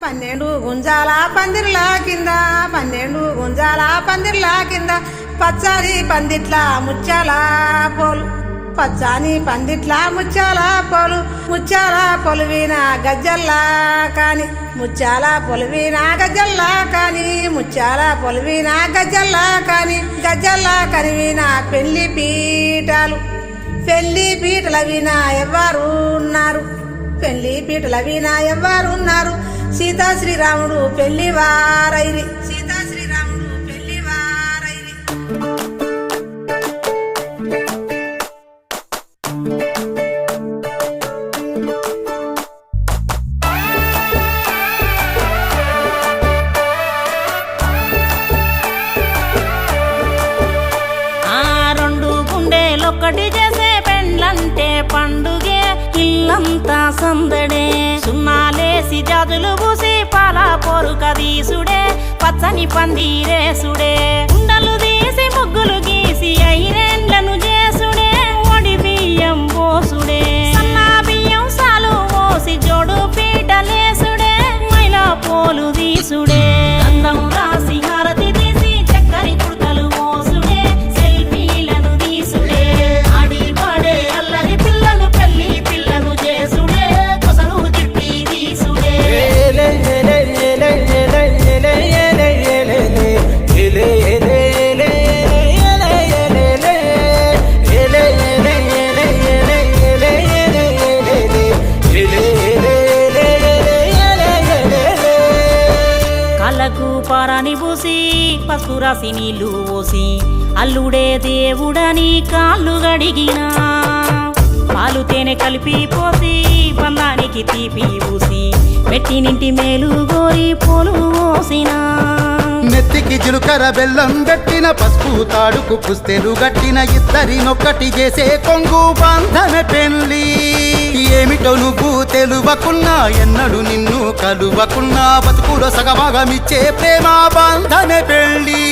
12 గుంజాల పందిర్లా కింద 12 గుంజాల పందిర్లా కింద పచ్చాని పందిట్ల ముచ్చాల pole పచ్చాని పందిట్ల ముచ్చాల pole ముచ్చాల పొలివిన గజ్జల్లా కాని ముచ్చాల పొలివిన గజ్జల్లా కాని ముచ్చాల పొలివిన గజ్జల్లా కాని గజ్జల్లా కనివిన పెళ్లి పీటలు వినా ఎవ్వరు ఉన్నారు పెళ్లి పీటల వినా ఎవ్వరు ఉన్నారు సీతా శ్రీరాముడు పెళ్లి వారైరి సీతా శ్రీరాముడు పెళ్లి వారైరి రెండు గుండెలొక్కటి చేసే పెండ్లంటే పండుగే ఇల్లంతా సందడే సున్నాలేసి జాజులు పూసి పాల పొరుక దీసుడే పచ్చని పందిరేసుడే ఉండలు తీసి ముగ్గులు గీసి ఐరేండ్లను చేసుడే ఒడి బియ్యం పోసుడే సన్నా బియ్యం సాలు పోసి జోడు పీటలేసుడే మైలా పోలు దీసుడే గంధం రాసి హారతి తీసి చక్కరి కుడతలు పోసుడే సెల్ఫీలను తీసుడే ఆడి పాడే అల్లరి పిల్లలు పెళ్లి పిల్లను చేసుడే కొసలు తిప్పి తీసుడే కళ్ళకు పారాని పూసి పసుపు రాసి నీళ్లు పోసి అల్లుడే దేవుడని కాళ్ళు గడిగినా పాలు తేనె కలిపి పోసి పందానికి తీపి పూసి పెట్టినింటి మేలు గోరి పోలు పోసినా నెత్తికి జిలుకర బెల్లం గట్టిన పసుపు తాడుకు పుస్తెలు గట్టిన ఇద్దరినొక్కటి చేసే కొంగు బంధన పెళ్లి ఏమిటో నువ్వు తెలువకున్నా ఎన్నడు నిన్ను కలువకున్నా బతుకులో సగభాగమిచ్చే ప్రేమ బంధన పెళ్లి